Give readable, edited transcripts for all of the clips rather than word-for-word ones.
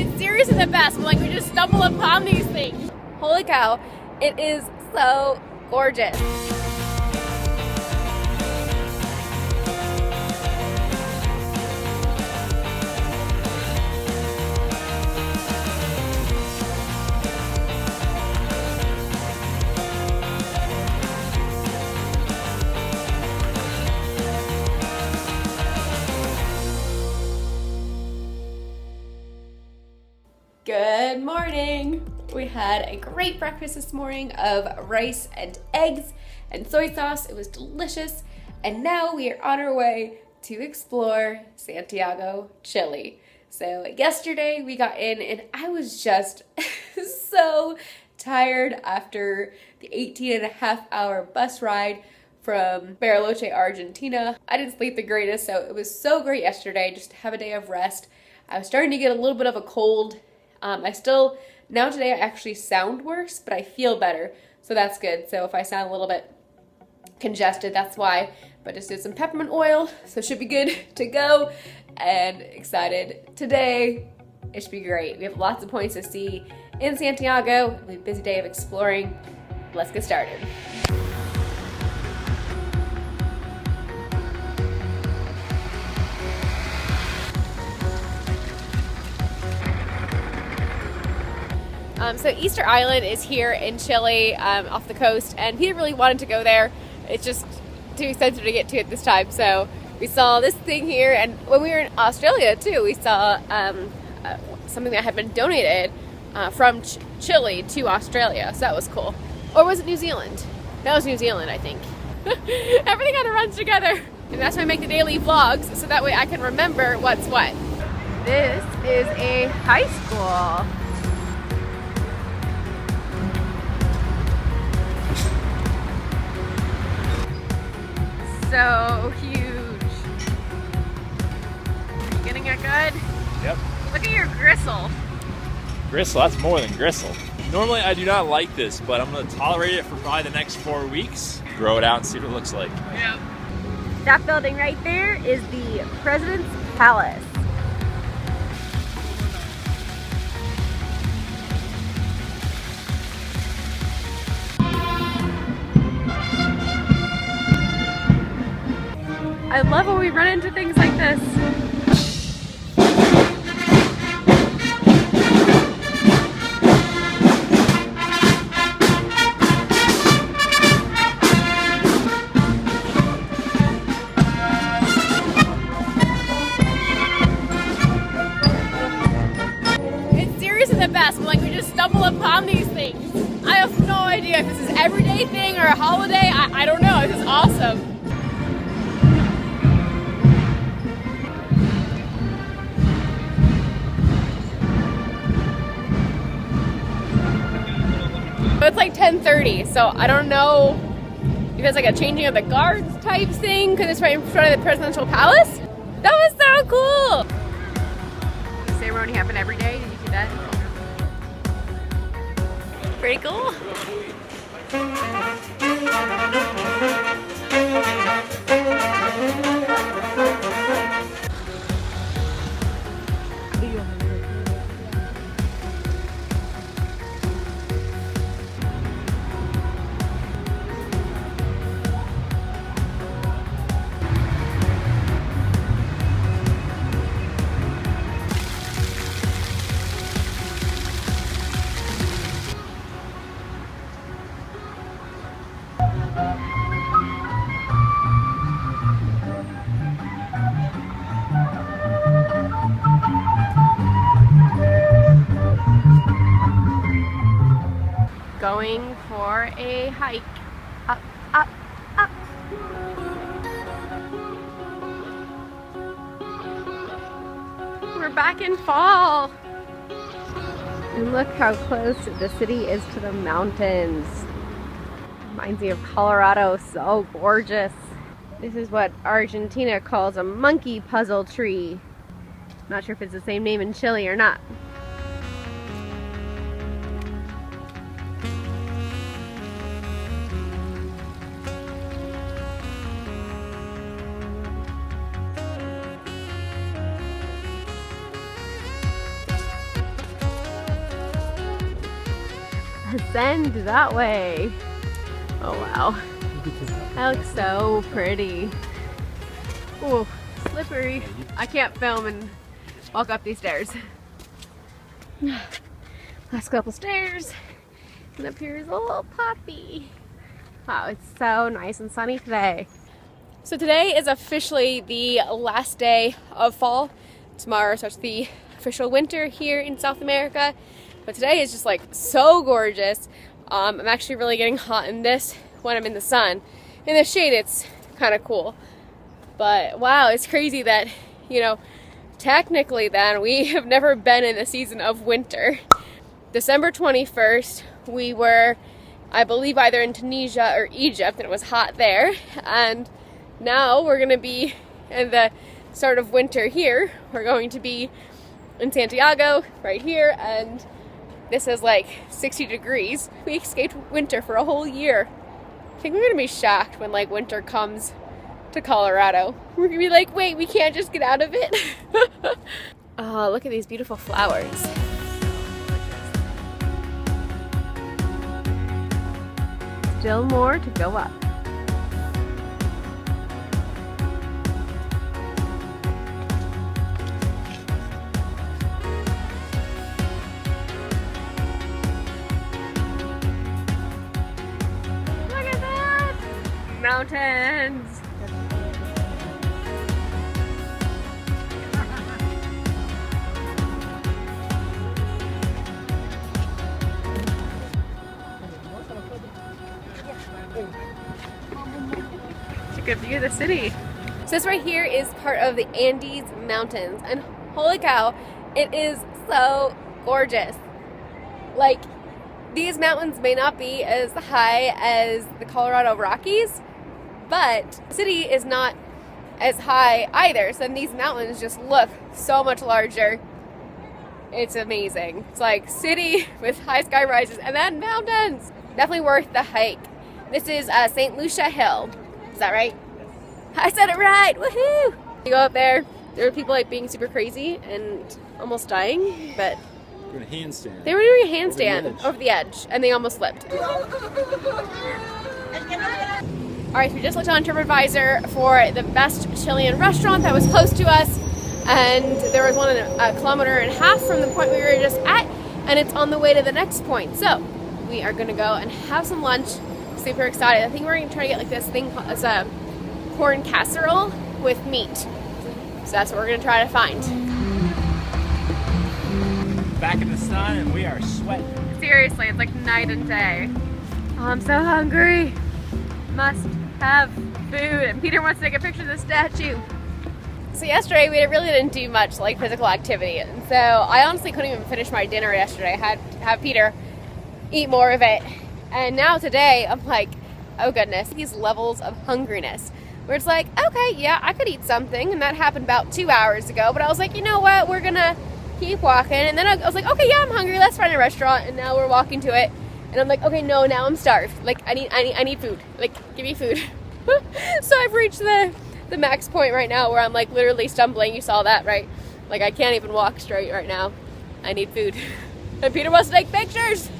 It's seriously the best. Like, we just stumble upon these things. Holy cow, it is so gorgeous. Good morning! We had a great breakfast this morning of rice and eggs and soy sauce. It was delicious. And now we are on our way to explore Santiago, Chile. So yesterday we got in and I was just so tired after the 18.5-hour bus ride from Bariloche, Argentina. I didn't sleep the greatest, so it was so great yesterday just to have a day of rest. I was starting to get a little bit of a cold. Now today I actually sound worse, but I feel better, so that's good. So if I sound a little bit congested, that's why. But just did some peppermint oil, so it should be good to go, and excited. Today, it should be great. We have lots of points to see in Santiago. It'll be a busy day of exploring. Let's get started. So Easter Island is here in Chile, off the coast, and Peter really wanted to go there. It's just too expensive to get to at this time, so we saw this thing here, and when we were in Australia too, we saw something that had been donated from Chile to Australia, so that was cool. Or was it New Zealand? That was New Zealand, I think. Everything kind of runs together, and that's why I make the daily vlogs, so that way I can remember what's what. This is a high school. So huge. Are you getting it good? Yep. Look at your gristle. Gristle, that's more than gristle. Normally I do not like this, but I'm going to tolerate it for probably the next 4 weeks. Grow it out and see what it looks like. Yep. That building right there is the President's Palace. I love when we run into things like this. It's seriously the best. Like, we just stumble upon these things. I have no idea if this is an everyday thing or a holiday. I don't know. This is awesome. It's like 10:30, so I don't know if it's like a changing of the guards type thing because it's right in front of the presidential palace. That was so cool. The ceremony happened every day. Did you see that? Pretty cool. Going for a hike. Up, up, up. We're back in fall. And look how close the city is to the mountains. Reminds me of Colorado, so gorgeous. This is what Argentina calls a monkey puzzle tree. Not sure if it's the same name in Chile or not. ascend that way. Oh wow. That looks so pretty. Ooh, slippery. I can't film and walk up these stairs. Last couple stairs. And up here is a little puppy. Wow, it's so nice and sunny today. So today is officially the last day of fall. Tomorrow starts the official winter here in South America. But today is just like so gorgeous. I'm actually really getting hot in this when I'm in the sun. In the shade it's kind of cool. But wow, it's crazy that, you know, technically then we have never been in the season of winter. December 21st, we were, I believe, either in Tunisia or Egypt, and it was hot there. And now we're going to be in the start of winter here. We're going to be in Santiago right here, and this is like 60 degrees. We escaped winter for a whole year. I think we're going to be shocked when like winter comes to Colorado. We're going to be like, wait, we can't just get out of it? Oh, look at these beautiful flowers. Still more to go up. Look at that! Mountains! Good view of the city. So this right here is part of the Andes Mountains, and holy cow, it is so gorgeous. Like, these mountains may not be as high as the Colorado Rockies, but the city is not as high either, so these mountains just look so much larger. It's amazing. It's like city with high sky rises and then mountains. Definitely worth the hike. This is St. Lucia Hill. Is that right? I said it right! Woohoo! You go up there, there were people like being super crazy and almost dying, but Doing a handstand. They were doing a handstand over the edge, and they almost slipped. Alright, so we just looked on TripAdvisor for the best Chilean restaurant that was close to us, and there was one a kilometer and a half from the point we were just at, and it's on the way to the next point. So we are going to go and have some lunch. Super excited. I think we're going to try to get like this thing called a corn casserole with meat. So that's what we're going to try to find. Back in the sun and we are sweating. Seriously, it's like night and day. Oh, I'm so hungry. Must have food. And Peter wants to take a picture of the statue. So yesterday we really didn't do much like physical activity. And so I honestly couldn't even finish my dinner yesterday. I had to have Peter eat more of it. And now today I'm like, oh goodness, these levels of hungriness. Where it's like, okay, yeah, I could eat something. And that happened about 2 hours ago. But I was like, you know what, we're gonna keep walking. And then I was like, okay, yeah, I'm hungry, let's find a restaurant. And now we're walking to it. And I'm like, okay, no, now I'm starved. Like, I need food. Like, give me food. So I've reached the max point right now where I'm like literally stumbling. You saw that, right? Like, I can't even walk straight right now. I need food. And Peter wants to take pictures.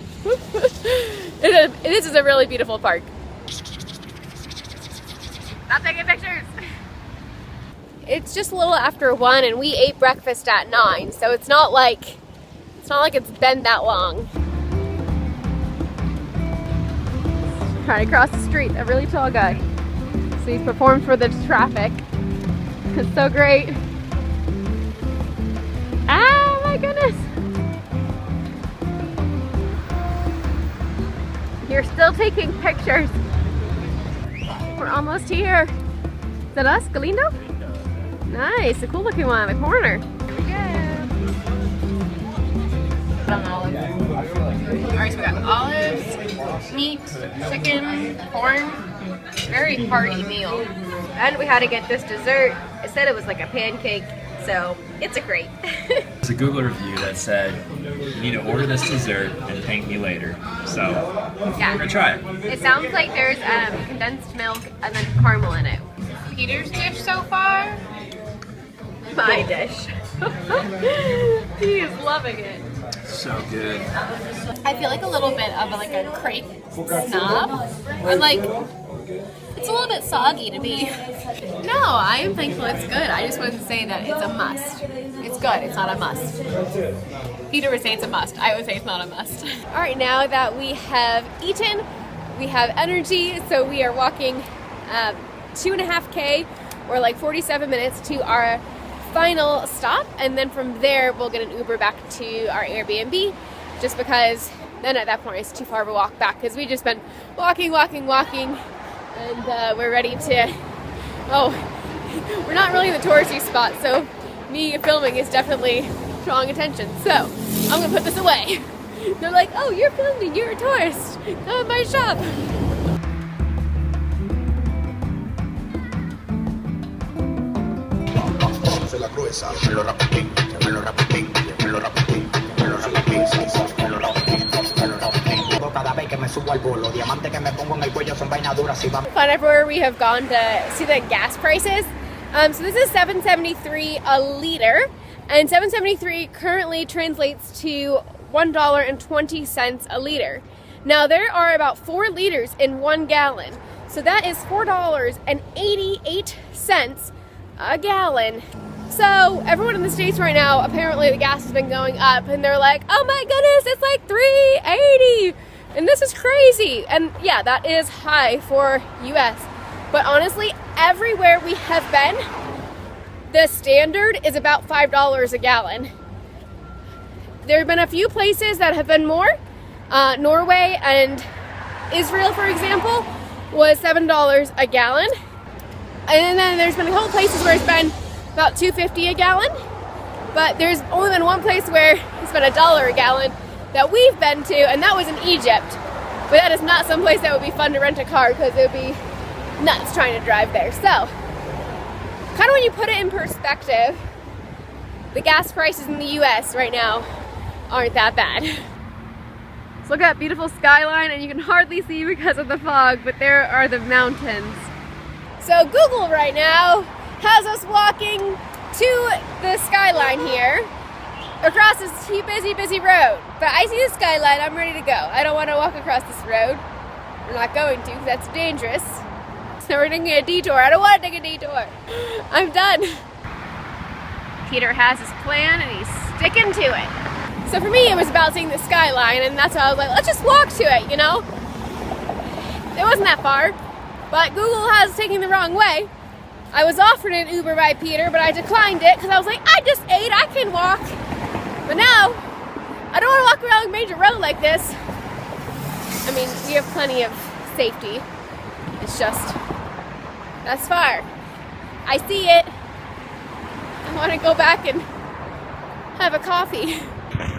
This is a really beautiful park. Not taking pictures. It's just a little after 1 and we ate breakfast at 9, so it's not like it's been that long. Trying to cross the street, a really tall guy. So he's performed for the traffic. It's so great. Ah, my goodness. You're still taking pictures. We're almost here. Is that us, Galindo? Nice, a cool looking one in the corner. Here we go. Alright, so we got olives, meat, chicken, corn. Very hearty meal. And we had to get this dessert. It said it was like a pancake, so it's a great. There's a Google review that said, you need to order this dessert and thank me later. So, yeah, we're gonna try it. It sounds like there's condensed milk and then caramel in it. Peter's dish so far? My dish. He is loving it. So good. I feel like a little bit of like a crepe snob. I'm like, it's a little bit soggy to me. No, I am thankful it's good. I just wanted to say that it's a must. It's good, it's not a must. Peter would say it's a must. I would say it's not a must. All right, now that we have eaten, we have energy, so we are walking 2.5K or like 47 minutes to our final stop, and then from there we'll get an Uber back to our Airbnb, just because then at that point it's too far of a walk back, because we just been walking, and we're ready to, we're not really in the touristy spot, so me filming is definitely drawing attention, so I'm gonna put this away. They're like, oh, you're filming, you're a tourist, come in my shop. Fun everywhere we have gone to see the gas prices. So this is $7.73 a liter, and $7.73 currently translates to $1.20 a liter. Now there are about 4 liters in 1 gallon, so that is $4.88 a gallon. So everyone in the States right now, apparently the gas has been going up, and they're like, oh my goodness, it's like $3.80, and this is crazy. And yeah, that is high for US, but honestly, everywhere we have been, the standard is about $5 a gallon. There have been a few places that have been more. Norway and Israel, for example, was $7 a gallon. And then there's been a couple places where it's been about $2.50 a gallon. But there's only been one place where it's been $1 a gallon that we've been to, and that was in Egypt. But that is not some place that would be fun to rent a car, because it would be nuts trying to drive there. So, kind of when you put it in perspective, the gas prices in the US right now aren't that bad. So look at that beautiful skyline, and you can hardly see because of the fog, but there are the mountains. So Google right now has us walking to the skyline here across this busy road. But I see the skyline, I'm ready to go. I don't want to walk across this road. We're not going to, because that's dangerous. So we're taking a detour. I don't want to take a detour. I'm done. Peter has his plan and he's sticking to it. So for me, it was about seeing the skyline, and that's why I was like, let's just walk to it, you know? It wasn't that far, but Google has taken the wrong way. I was offered an Uber by Peter, but I declined it because I was like, I just ate, I can walk. But now, I don't want to walk around a major road like this. I mean, we have plenty of safety. It's just, that's far. I see it. I want to go back and have a coffee.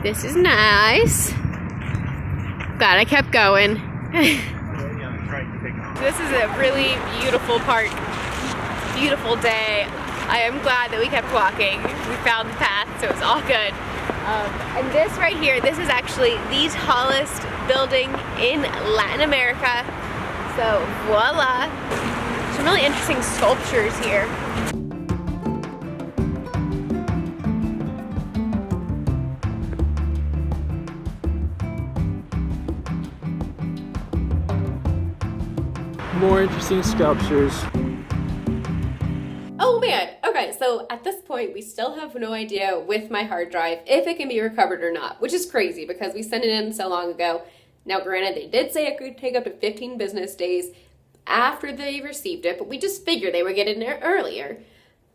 This is nice. Glad I kept going. This is a really beautiful park. Beautiful day. I am glad that we kept walking. We found the path, so it's all good. And this right here, this is actually the tallest building in Latin America. So voila. Some really interesting sculptures here. More interesting sculptures. Oh man, okay, so at this point we still have no idea with my hard drive if it can be recovered or not, which is crazy because we sent it in so long ago. Now granted, they did say it could take up to 15 business days after they received it, but we just figured they would get it in there earlier.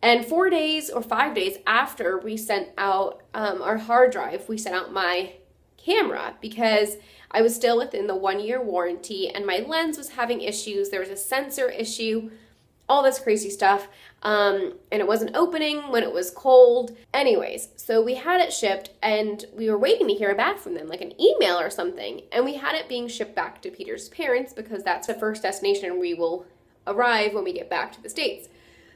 And 4 days or 5 days after we sent out our hard drive, we sent out my camera because I was still within the 1-year warranty and my lens was having issues. There was a sensor issue, all this crazy stuff, and it wasn't opening when it was cold. Anyways, so we had it shipped and we were waiting to hear back from them, like an email or something, and we had it being shipped back to Peter's parents because that's the first destination we will arrive when we get back to the States.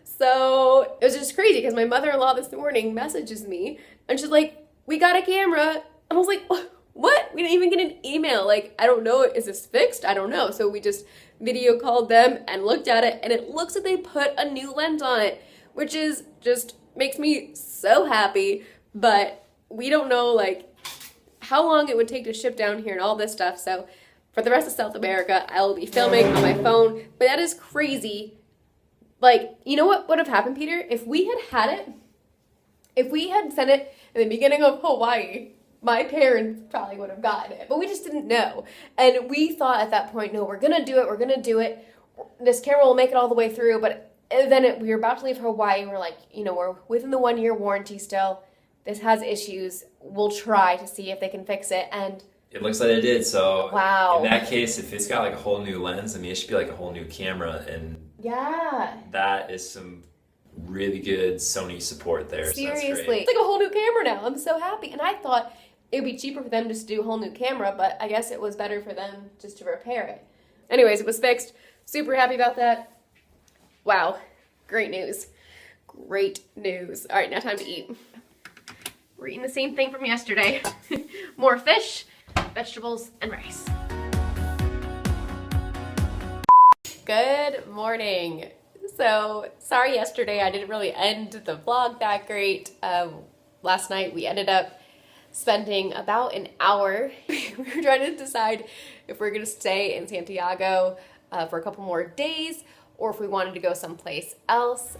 So it was just crazy because my mother-in-law this morning messages me and she's like, we got a camera. And I was like, what? We didn't even get an email. Like, I don't know. Is this fixed? I don't know. So we just video called them and looked at it, and it looks like they put a new lens on it, which is just makes me so happy. But we don't know, like, how long it would take to ship down here and all this stuff. So for the rest of South America, I will be filming on my phone. But that is crazy. Like, you know what would have happened, Peter? If we had it, if we had sent it in the beginning of Hawaii, my parents probably would have gotten it. But we just didn't know. And we thought at that point, no, we're going to do it. We're going to do it. This camera will make it all the way through. But then we were about to leave Hawaii. And we're like, you know, we're within the 1 year warranty still. This has issues. We'll try to see if they can fix it. And it looks like it did. So wow. In that case, if it's got like a whole new lens, I mean, it should be like a whole new camera. And yeah, that is some really good Sony support there. Seriously. So it's like a whole new camera now. I'm so happy. And I thought it would be cheaper for them just to do a whole new camera, but I guess it was better for them just to repair it. Anyways, it was fixed. Super happy about that. Wow. Great news. Great news. All right, now time to eat. We're eating the same thing from yesterday. More fish, vegetables, and rice. Good morning. So, sorry yesterday I didn't really end the vlog that great. Last night we ended up spending about an hour. We were trying to decide if we're gonna stay in Santiago for a couple more days or if we wanted to go someplace else.